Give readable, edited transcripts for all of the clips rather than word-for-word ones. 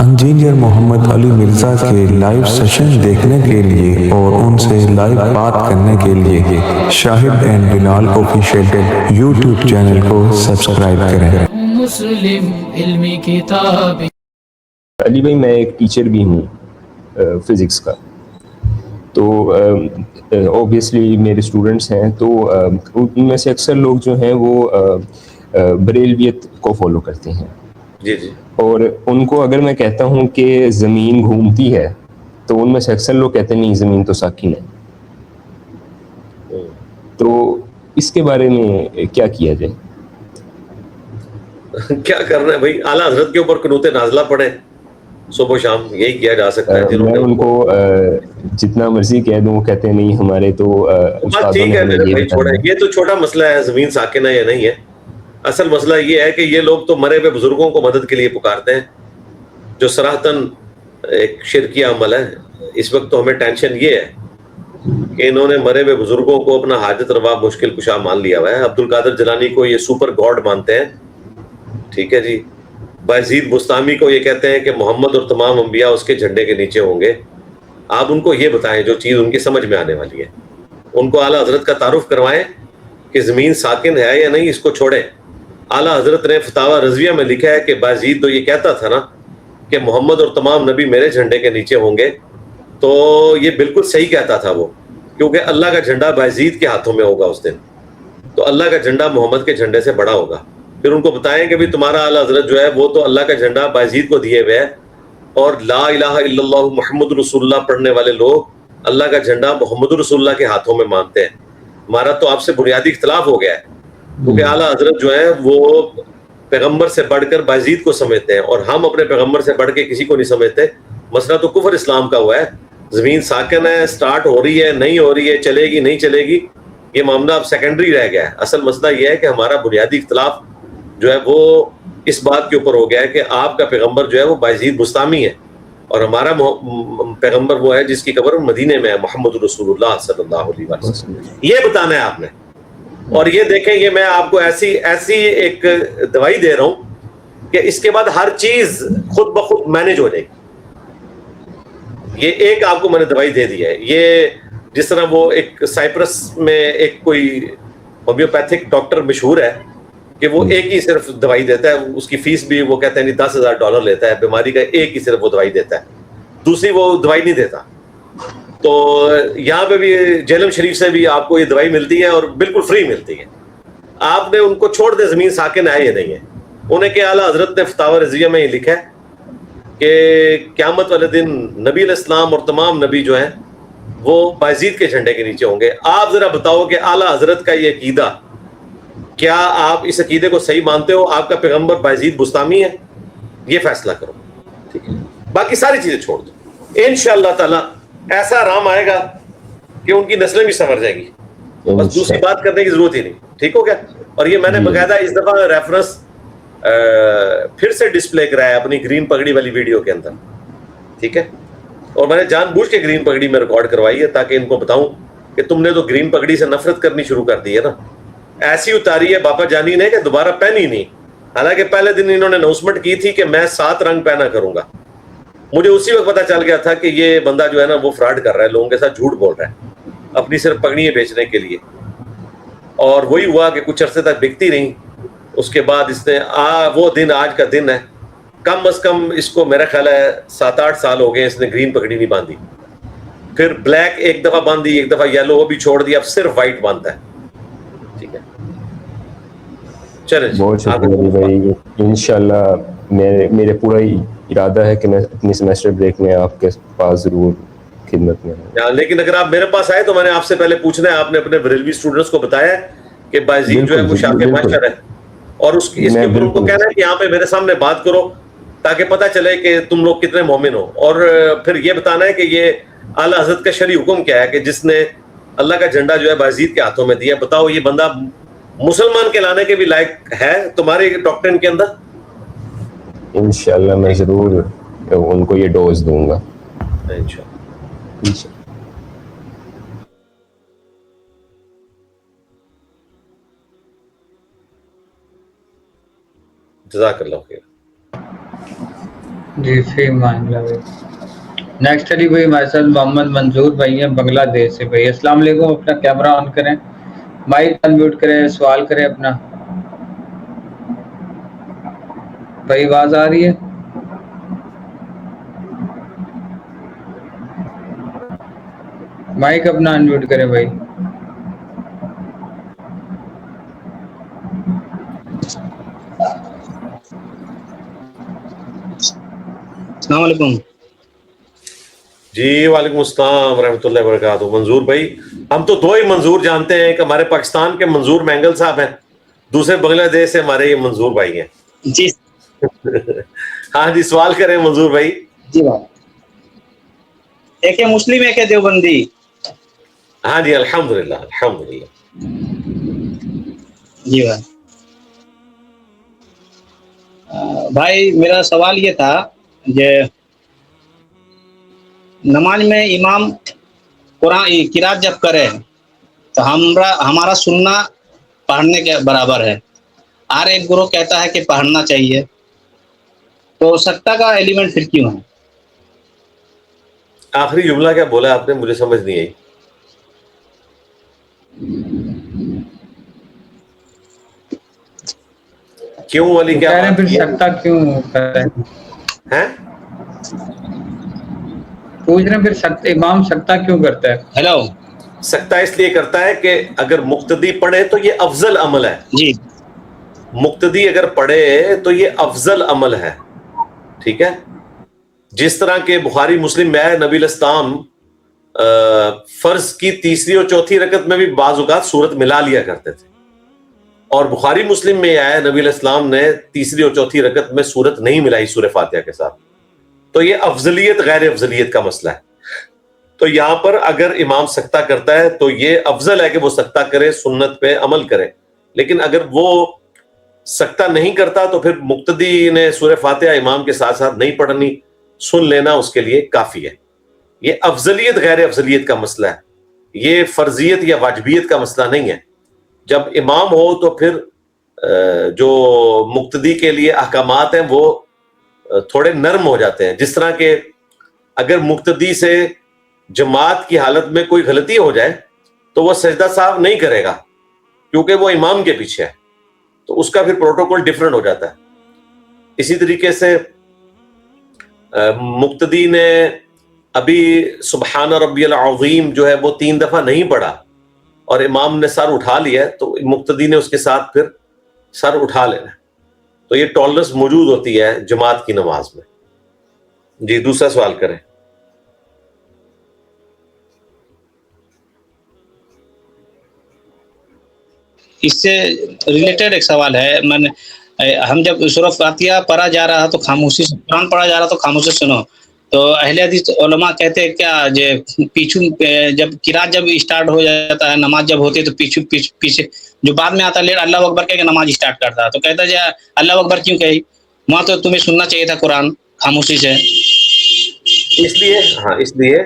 Engineer محمد علی مرزا کے live session دیکھنے کے لیے اور ان سے لائیو بات کرنے کے لیے Shahid and Bilal official YouTube channel کو سبسکرائب کریں۔ مسلم علمی کتاب علی بھائی، میں ایک ٹیچر بھی ہوں فزکس کا، تو اوبیسلی میرے اسٹوڈنٹس ہیں، تو ان میں سے اکثر لوگ جو ہیں وہ بریلویت کو فالو کرتے ہیں۔ جی جی، اور ان کو اگر میں کہتا ہوں کہ زمین گھومتی ہے تو ان میں سے اکثر لوگ کہتے ہیں نہیں، زمین تو ساکن ہے۔ تو اس کے بارے میں کیا کیا جائے؟ کیا کرنا ہے بھائی؟ اعلیٰ حضرت کے اوپر قنوت نازلہ پڑھیں صبح و شام، یہی کیا جا سکتا ہے۔ جنہوں میں نے ان کو جتنا مرضی کہہ دوں، وہ کہتے ہیں نہیں، ہمارے تو بات استادوں ٹھیک نے ہے ہمیں میرے یہ بھائی، چھوڑیں، بتایا۔ یہ تو چھوٹا مسئلہ ہے، زمین ساکن ہے یا نہیں ہے۔ اصل مسئلہ یہ ہے کہ یہ لوگ تو مرے ہوئے بزرگوں کو مدد کے لیے پکارتے ہیں، جو صراحتاً ایک شرکیہ عمل ہے۔ اس وقت تو ہمیں ٹینشن یہ ہے کہ انہوں نے مرے ہوئے بزرگوں کو اپنا حاجت روا مشکل کشا مان لیا ہوا ہے۔ عبد القادر جیلانی کو یہ سپر گاڈ مانتے ہیں، ٹھیک ہے جی۔ بایزید بستامی کو یہ کہتے ہیں کہ محمد اور تمام انبیاء اس کے جھنڈے کے نیچے ہوں گے۔ آپ ان کو یہ بتائیں جو چیز ان کی سمجھ میں آنے والی ہے، ان کو اعلیٰ حضرت کا تعارف کروائیں کہ زمین ساکن ہے یا نہیں، اس کو چھوڑیں۔ اعلیٰ حضرت نے فتاوی رضویہ میں لکھا ہے کہ بایزید تو یہ کہتا تھا نا کہ محمد اور تمام نبی میرے جھنڈے کے نیچے ہوں گے، تو یہ بالکل صحیح کہتا تھا وہ، کیونکہ اللہ کا جھنڈا بایزید کے ہاتھوں میں ہوگا اس دن، تو اللہ کا جھنڈا محمد کے جھنڈے سے بڑا ہوگا۔ پھر ان کو بتائیں کہ بھی تمہارا اعلیٰ حضرت جو ہے وہ تو اللہ کا جھنڈا بایزید کو دیے ہوئے ہے، اور لا الہ الا اللہ محمد رسول اللہ پڑھنے والے لوگ اللہ کا جھنڈا محمد رسول اللہ کے ہاتھوں میں مانتے ہیں۔ ہمارا تو آپ سے بنیادی اختلاف ہو گیا ہے، کیونکہ اعلیٰ حضرت جو ہے وہ پیغمبر سے بڑھ کر بایزید کو سمجھتے ہیں، اور ہم اپنے پیغمبر سے بڑھ کے کسی کو نہیں سمجھتے۔ مسئلہ تو کفر اسلام کا ہوا ہے۔ زمین ساکن ہے، سٹارٹ ہو رہی ہے، نہیں ہو رہی ہے، چلے گی نہیں چلے گی، یہ معاملہ اب سیکنڈری رہ گیا ہے۔ اصل مسئلہ یہ ہے کہ ہمارا بنیادی اختلاف جو ہے وہ اس بات کے اوپر ہو گیا ہے کہ آپ کا پیغمبر جو ہے وہ بایزید بستامی ہے، اور ہمارا پیغمبر وہ ہے جس کی قبر مدینے میں ہے، محمد رسول اللہ صلی اللہ علیہ وسلم۔ یہ بتانا ہے آپ نے۔ اور یہ دیکھیں، یہ میں آپ کو ایسی ایک دوائی دے رہا ہوں کہ اس کے بعد ہر چیز خود بخود مینج ہو جائے گی۔ یہ ایک آپ کو میں نے دوائی دے دی ہے، یہ جس طرح وہ ایک سائپرس میں ایک کوئی ہومیوپیتھک ڈاکٹر مشہور ہے کہ وہ ایک ہی صرف دوائی دیتا ہے، اس کی فیس بھی وہ کہتے ہیں $10,000 لیتا ہے، بیماری کا ایک ہی صرف وہ دوائی دیتا ہے، دوسری وہ دوائی نہیں دیتا۔ تو یہاں پہ بھی جہلم شریف سے بھی آپ کو یہ دوائی ملتی ہے، اور بالکل فری ملتی ہے۔ آپ نے ان کو چھوڑ دے زمین ساکن ہے یا نہیں ہے۔ انہیں کہ اعلیٰ حضرت نے فتاوی رضویہ میں یہ لکھا ہے کہ قیامت والے دن نبی علیہ السلام اور تمام نبی جو ہیں وہ بایزید کے جھنڈے کے نیچے ہوں گے۔ آپ ذرا بتاؤ کہ اعلیٰ حضرت کا یہ عقیدہ، کیا آپ اس عقیدے کو صحیح مانتے ہو؟ آپ کا پیغمبر بایزید بستامی ہے؟ یہ فیصلہ کرو، ٹھیک ہے؟ باقی ساری چیزیں چھوڑ دو، انشاءاللہ تعالی ایسا رام آئے گا کہ ان کی نسلیں بھی سنور جائیں گی، بس دوسری بات کرنے کی ضرورت ہی نہیں۔ ٹھیک ہو گیا؟ اور یہ میں نے باقاعدہ اس دفعہ ریفرنس پھر سے ڈسپلے کرایا ہے اپنی گرین پگڑی والی ویڈیو کے اندر، ٹھیک ہے؟ اور میں نے جان بوجھ کے گرین پگڑی میں ریکارڈ کروائی ہے تاکہ ان کو بتاؤں کہ تم نے تو گرین پگڑی سے نفرت کرنی شروع کر دی ہے نا، ایسی اتاری ہے باپا جانی نے کہ دوبارہ پہنی نہیں۔ حالانکہ پہلے دن انہوں نے اناؤنسمنٹ کی تھی کہ میں 7 رنگ پہنا کروں گا۔ مجھے اسی وقت پتا چل گیا تھا کہ یہ بندہ جو ہے نا وہ فراڈ کر رہا ہے، لوگوں کے ساتھ جھوٹ بول رہا ہے اپنی صرف پگڑیاں بیچنے کے لیے۔ اور وہی ہوا کہ کچھ عرصے تک بکتی رہیں، اس کے بعد اس نے وہ دن آج کا دن ہے، کم از کم اس کو میرا خیال ہے 7-8 سال ہو گئے اس نے گرین پگڑی نہیں باندھی۔ پھر بلیک ایک دفعہ باندھی، ایک دفعہ یلو، وہ بھی چھوڑ دیا، اب صرف وائٹ باندھتا ہے، ٹھیک ہے؟ چلیں، بہت شکریہ بھائی، انشاءاللہ میرے پورا ارادہ ہے کہ میں اپنی سیمیسٹر بریک میں آپ کے پاس ضرور خدمت میں ہوں۔ لیکن اگر آپ میرے پاس آئے تو میں نے آپ سے پہلے پوچھنا ہے، آپ نے اپنے بریلوی اسٹوڈنٹس کو بتایا ہے کہ بایزید جو ہے وہ شاہ معاشر ہے، اور اس کے اوپر ان کو کہنا ہے کہ یہاں پہ میرے سامنے بات کرو تاکہ پتہ چلے کہ تم لوگ کتنے مومن ہو، اور پھر یہ بتانا ہے کہ یہ اعلیٰ حضرت کا شرعی حکم کیا ہے کہ جس نے اللہ کا جھنڈا جو ہے بایزید کے ہاتھوں میں دیا۔ بتاؤ یہ بندہ مسلمان کہلانے کے بھی لائق ہے تمہارے ڈاکٹرن کے اندر؟ انشاءاللہ میں ضرور ان کو یہ ڈوز دوں گا انشاءاللہ۔ جزاک اللہ خیر۔ جی فی مان اللہ بھائی۔ نیکسٹ علی بھائی ہمارے ساتھ محمد منظور بھائی ہیں بنگلہ دیش سے۔ بھائی السلام علیکم، اپنا کیمرہ آن کریں، مائک انمیوٹ کریں، سوال کریں اپنا۔ بھائی آواز آ رہی ہے؟ مائک اپنا انمیوٹ کریں بھائی۔ السلام علیکم۔ جی وعلیکم السلام ورحمۃ اللہ وبرکاتہ۔ منظور بھائی، ہم تو دو ہی منظور جانتے ہیں، کہ ہمارے پاکستان کے منظور مینگل صاحب ہیں، دوسرے بنگلہ دیش سے ہمارے یہ منظور بھائی ہیں۔ جی ہاں جی، سوال کریں منظور بھائی۔ جی بھائی، ایک ہے مسلم ایک ہے دیوبندی۔ ہاں جی، الحمدللہ الحمدللہ۔ جی بھائی، بھائی میرا سوال یہ تھا کہ نماز میں امام قرآن قرات جب کرے تو ہمارا سننا پڑھنے کے برابر ہے، اور ایک گروہ کہتا ہے کہ پڑھنا چاہیے، تو سکتہ کا ایلیمنٹ پھر کیوں ہے؟ آخری جملہ کیا بولا آپ نے؟ مجھے سمجھ نہیں آئی۔ کیوں والی کیا کہہ رہے ہیں بات پھر کی ہے؟ سکتا کیوں کر رہے ہیں؟ ہیں؟ پوچھ رہے ہیں پھر سکتا امام سکتا کیوں کرتا ہے؟ ہیلو سکتہ اس لیے کرتا ہے کہ اگر مقتدی پڑھے تو یہ افضل عمل ہے۔ جی مقتدی اگر پڑھے تو یہ افضل عمل ہے، ٹھیک ہے؟ جس طرح کے بخاری مسلم میں ہے، نبی الاسلام فرض کی تیسری اور چوتھی رکعت میں بھی بعض اوقات سورت ملا لیا کرتے تھے، اور بخاری مسلم میں آیا نبی علیہ السلام نے تیسری اور چوتھی رکعت میں سورت نہیں ملائی سورہ فاتحہ کے ساتھ۔ تو یہ افضلیت غیر افضلیت کا مسئلہ ہے۔ تو یہاں پر اگر امام سکتہ کرتا ہے تو یہ افضل ہے کہ وہ سکتہ کرے، سنت پہ عمل کرے، لیکن اگر وہ سکتہ نہیں کرتا تو پھر مقتدی نے سورہ فاتحہ امام کے ساتھ ساتھ نہیں پڑھنی، سن لینا اس کے لیے کافی ہے۔ یہ افضلیت غیر افضلیت کا مسئلہ ہے، یہ فرضیت یا واجبیت کا مسئلہ نہیں ہے۔ جب امام ہو تو پھر جو مقتدی کے لیے احکامات ہیں وہ تھوڑے نرم ہو جاتے ہیں۔ جس طرح کہ اگر مقتدی سے جماعت کی حالت میں کوئی غلطی ہو جائے تو وہ سجدہ سہو نہیں کرے گا، کیونکہ وہ امام کے پیچھے ہے، تو اس کا پھر پروٹوکول ڈیفرنٹ ہو جاتا ہے۔ اسی طریقے سے مقتدی نے ابھی سبحان ربی العظیم جو ہے وہ 3 دفعہ نہیں پڑھا اور امام نے سر اٹھا لیا، تو مقتدی نے اس کے ساتھ پھر سر اٹھا لینا۔ تو یہ ٹالرنس موجود ہوتی ہے جماعت کی نماز میں۔ جی دوسرا سوال کریں۔ اس سے ریلیٹڈ ایک سوال ہے، ہم جب سورہ فاتحہ پڑھا جا رہا تو خاموشی سے، قرآن پڑھا جا رہا تو خاموشی سے سنو، تو اہل حدیث علماء کہتے ہیں کیا پیچھو جب قرات جب اسٹارٹ ہو جاتا ہے، نماز جب ہوتی ہے تو پیچھے جو بعد میں آتا ہے اللہ اکبر کہہ کے نماز اسٹارٹ کرتا ہے، تو کہتا ہے اللہ اکبر کیوں کہی؟ وہاں تو تمہیں سننا چاہیے تھا قرآن خاموشی سے۔ اس لیے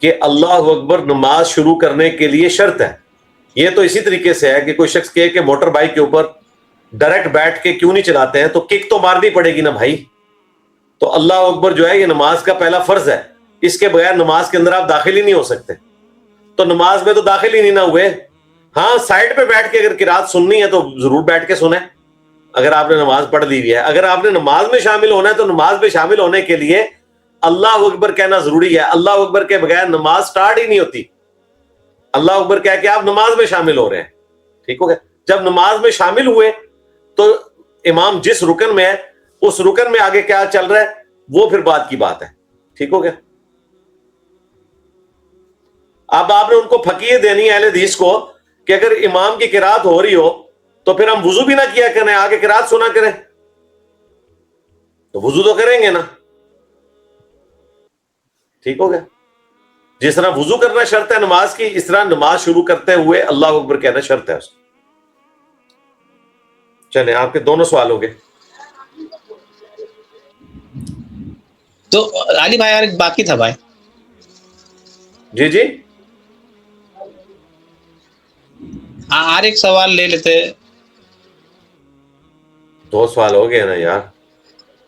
کہ اللہ اکبر نماز شروع کرنے کے لیے شرط ہے۔ یہ تو اسی طریقے سے ہے کہ کوئی شخص کہے کہ موٹر بائک کے اوپر ڈائریکٹ بیٹھ کے کیوں نہیں چلاتے ہیں، تو کک تو مارنی پڑے گی نا بھائی۔ تو اللہ اکبر جو ہے یہ نماز کا پہلا فرض ہے، اس کے بغیر نماز کے اندر آپ داخل ہی نہیں ہو سکتے، تو نماز میں تو داخل ہی نہیں نہ ہوئے۔ ہاں سائڈ پہ بیٹھ کے اگر قرات سننی ہے تو ضرور بیٹھ کے سنیں، اگر آپ نے نماز پڑھ لی ہے۔ اگر آپ نے نماز میں شامل ہونا ہے تو نماز میں شامل ہونے کے لیے اللہ اکبر کہنا ضروری ہے۔ اللہ اکبر کے بغیر نماز سٹارٹ ہی نہیں ہوتی۔ اللہ اکبر کہہ کے آپ نماز میں شامل ہو رہے ہیں، ٹھیک ہو گیا؟ جب نماز میں شامل ہوئے تو امام جس رکن میں ہے اس رکن میں آگے کیا چل رہا ہے وہ پھر بات کی بات ہے، ٹھیک ہو گیا؟ اب آپ نے ان کو پھکیے دینی ہے اہل حدیث کو کہ اگر امام کی قرات ہو رہی ہو تو پھر ہم وضو بھی نہ کیا کریں، آگے قرات سنا کریں، تو وضو تو کریں گے نا، ٹھیک ہو گیا؟ جس طرح وضو کرنا شرط ہے نماز کی، اس طرح نماز شروع کرتے ہوئے اللہ اکبر کہنا شرط ہے اس کی۔ چلیں آپ کے دونوں سوال ہو گئے۔ تو علی بھائی یار ایک باقی تھا بھائی۔ جی جی ہاں اور ایک سوال لے لیتے۔ 2 سوال ہو گئے نا یار۔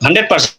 100%।